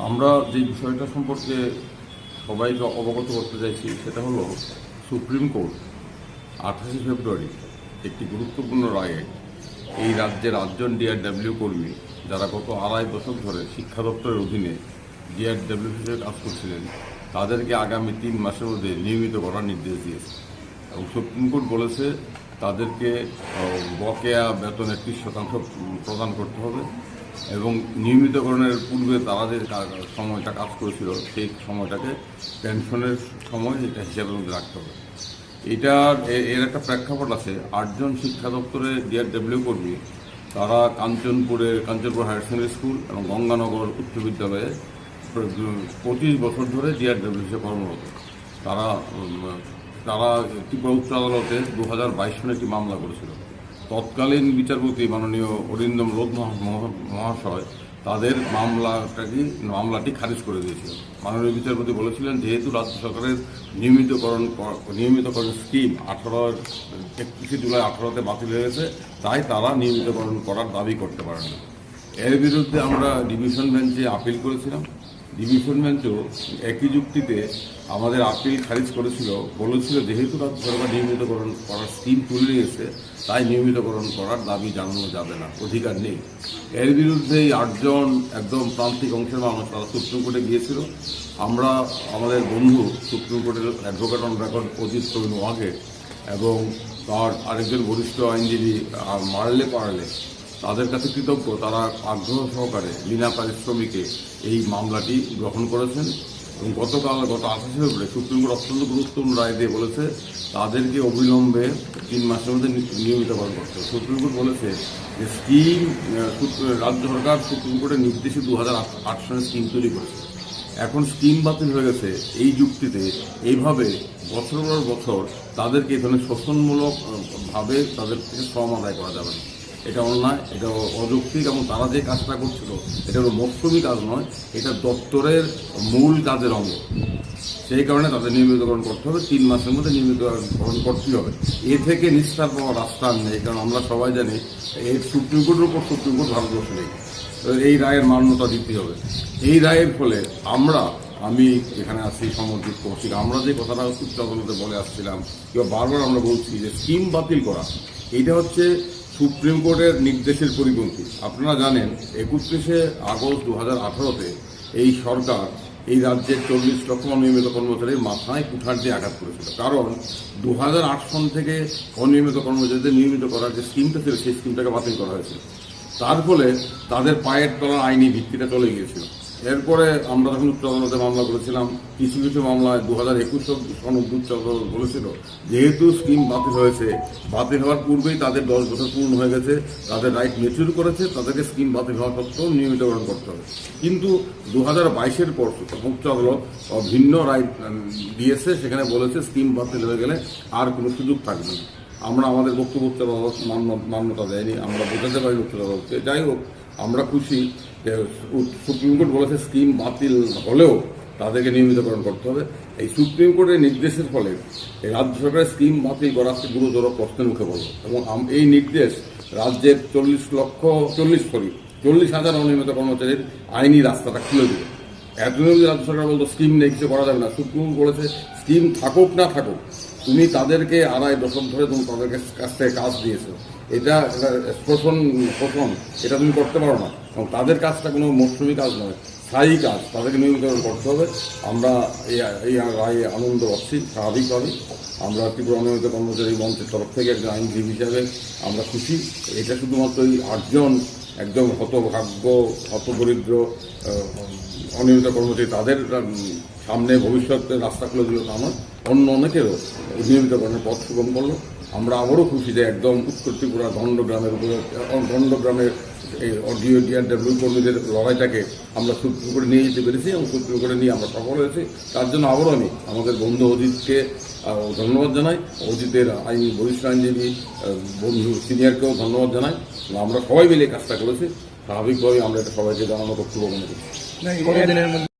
আমরা যে বিষয়টা সম্পর্কে সবাইকে অবগত করতে চাইছি সেটা হলো সুপ্রিম কোর্ট 28শে ফেব্রুয়ারি একটি গুরুত্বপূর্ণ রায়ে এই রাজ্যের 8জন ডিআরডব্লিউ কর্মী যারা গত 2.5 দশক ধরে শিক্ষা দপ্তরের অধীনে ডিআরডব্লিউ হিসেবে কাজ করছিলেন তাদেরকে আগামী 3 মাসের মধ্যে নিয়মিত করার নির্দেশ দিয়েছে এবং সুপ্রিম কোর্ট বলেছে তাদেরকে বকেয়া বেতনের 30% প্রদান করতে হবে এবং নিয়মিতকরণের পূর্বে তারা যে সময়টা কাজ করেছিল সেই সময়টাকে পেনশনের সময় এটা হিসাবের মধ্যে রাখতে হবে। এর একটা প্রেক্ষাপট আছে। 8জন শিক্ষা দপ্তরে ডিআরডব্লিউ কর্মী তারা কাঞ্চনপুর হায়ার সেকেন্ডারি স্কুল এবং গঙ্গানগর উচ্চ বিদ্যালয়ে 25 বছর ধরে ডিআরডব্লিউ হিসেবে কর্মরত। তারা ত্রিপুরা উচ্চ আদালতে 2022 সালে একটি মামলা করেছিল। তৎকালীন বিচারপতি মাননীয় অরিন্দম লোধ মহাশয় তাদের মামলাটি খারিজ করে দিয়েছিল। মাননীয় বিচারপতি বলেছিলেন যেহেতু রাজ্য সরকারের নিয়মিতকরণ স্কিম 31 জুলাই 18তে বাতিল হয়েছে তাই তারা নিয়মিতকরণ করার দাবি করতে পারেন না। এর বিরুদ্ধে আমরা ডিভিশন বেঞ্চে আপিল করেছিলাম। ডিভিশন বেঞ্চও একই যুক্তিতে আমাদের আপিল খারিজ বলেছিল যেহেতু রাজ্য সরকার নিয়মিতকরণ করার স্কিম তুলে নিয়েছে তাই নিয়মিতকরণ করার দাবি জানানো যাবে না, অধিকার নেই। এর বিরুদ্ধে এই 8জন একদম প্রান্তিক অংশের মানুষ তারা সুপ্রিম কোর্টে গিয়েছিল। আমরা আমাদের বন্ধু সুপ্রিম কোর্টের অ্যাডভোকেট অন রেকর্ড অজিত প্রবীণ ওয়াঘে এবং তার আরেকজন বরিষ্ঠ আইনজীবী মারলে পারলে তাদের কাছে কৃতজ্ঞ। তারা আগ্রহ সহকারে বিনা পারিশ্রমিকে এই মামলাটি গ্রহণ করেছেন এবং গত 28শে ফেব্রুয়ারি সুপ্রিম কোর্ট অত্যন্ত গুরুত্বপূর্ণ রায় দিয়ে বলেছে তাদেরকে অবিলম্বে 3 মাসের মধ্যে নিয়মিতকরণ করতে হবে। সুপ্রিম কোর্ট বলেছে যে রাজ্য সরকার সুপ্রিম কোর্টের নির্দেশে 2008 সালে স্কিম তৈরি করেছে। এখন স্কিম বাতিল হয়ে গেছে এই যুক্তিতে এইভাবে বছর পর বছর তাদেরকে এই ধরনের শোষণমূলকভাবে তাদের থেকে শ্রম আদায় করা যাবে না। এটা অন্যায়, এটা অযৌক্তিক এবং তারা যে কাজটা করছিল এটা হলো মৌসুমি কাজ নয়, এটা দপ্তরের মূল কাজের অঙ্গ। সেই কারণে তাদের নিয়মিতকরণ করতে হবে, 3 মাসের মধ্যে নিয়মিতকরণ করতেই হবে। এ থেকে নিস্তার পাওয়ার রাস্তা নেই, কারণ আমরা সবাই জানি এই সুপ্রিম কোর্টের উপর সুপ্রিম কোর্ট ভারতবর্ষ নেই। এই রায়ের মান্যতা দিতে হবে। এই রায়ের ফলে আমি এখানে আছি সমর্থিত করছি। আমরা যে কথাটা উচ্চ আদালতে বলে আসছিলাম কিংবা বারবার আমরা বলছি যে স্কিম বাতিল করা এটা হচ্ছে সুপ্রিম কোর্টের নির্দেশের পরিপন্থী। আপনারা জানেন 31শে আগস্ট 2018-তে এই সরকার এই রাজ্যের 40 লক্ষ অনিয়মিত কর্মচারীর মাথায় কুঠার দিয়ে আঘাত করেছিল। কারণ 2008 সন থেকে অনিয়মিত কর্মচারীদের নিয়মিত করার যে স্কিমটা ছিল সেই স্কিমটাকে বাতিল করা হয়েছিল। তার ফলে তাদের পায়ের তলার আইনি ভিত্তিটা চলে গিয়েছিল। এরপরে আমরা যখন উচ্চ আদালতে মামলা করেছিলাম কিছু মামলায় 2021 সন উচ্চ আদালত বলেছিল যেহেতু স্কিম বাতিল হয়েছে, বাতিল হওয়ার পূর্বেই তাদের 10 বছর পূর্ণ হয়ে গেছে, তাদের রাইট ম্যাচিউর করেছে, তাদেরকে স্কিম বাতিল হওয়া সত্ত্বেও নিয়মিতকরণ করতে হবে। কিন্তু 2022-এর পর উচ্চ আদালত ভিন্ন রাইট দিয়েছে, সেখানে বলেছে স্কিম বাতিল হয়ে গেলে আর কোনো সুযোগ থাকবে না। আমরা আমাদের বক্তব্য উচ্চ আদালত মান্যতা দেয়নি, আমরা বোঝাতে পারি উচ্চ আদালতকে। যাই হোক, আমরা খুশি যে সুপ্রিম কোর্ট বলেছে স্কিম বাতিল হলেও তাদেরকে নিয়মিতকরণ করতে হবে। এই সুপ্রিম কোর্টের নির্দেশের ফলে রাজ্য সরকারের স্কিম বাতিল করা গুরুতর প্রশ্নের মুখে পড়ল এবং এই নির্দেশ রাজ্যের 40,000 অনিয়মিত কর্মচারীর আইনি রাস্তাটা খুলে দিল। এতদিন যদি রাজ্য সরকার বলতো স্কিম নেই, কিছু করা যাবে না, সুপ্রিম কোর্ট বলেছে স্কিম থাকুক না থাকুক তুমি তাদেরকে 2.5 দশক ধরে তুমি তাদের কাছ থেকে কাজ দিয়েছো, এটা শোষণ এটা তুমি করতে পারো না। এবং তাদের কাজটা কোনো মৌসুমি কাজ নয়, স্থায়ী কাজ, তাদেরকে নিয়মিতকরণ করতে হবে। আমরা এই রায়ে আনন্দ পাচ্ছি। স্বাভাবিকভাবে আমরা ত্রিপুরা অনিয়মিত কর্মচারী মঞ্চের তরফ থেকে একজন আইনজীবী হিসাবে আমরা খুশি। এটা শুধুমাত্র এই 8জন একদম হতদরিদ্র অনিয়মিত কর্মচারী তাদের সামনে ভবিষ্যতে রাস্তা খুলে দিল তা নয়, অন্য অনেকেরও নিয়মিতকরণের পথ সুগম করলো। আমরা আবারও খুশি যে একদম উত্তর ত্রিপুরা দণ্ডগ্রামের এই ডিআরডব্লিউ কর্মীদের লড়াইটাকে আমরা সুপ্রিম কোর্টে নিয়ে যেতে পেরেছি এবং সুপ্রিম কোর্টে নিয়ে আমরা সফল হয়েছি। তার জন্য আবারও আমি আমাদের বন্ধু অজিতকে ধন্যবাদ জানাই, অজিতের বরিষ্ঠ আইনজীবী বন্ধু সিনিয়রকেও ধন্যবাদ জানাই। আমরা সবাই মিলে কাজটা করেছি। স্বাভাবিকভাবেই আমরা এটা সবাইকে জানানো কর্তব্য মনে করছি।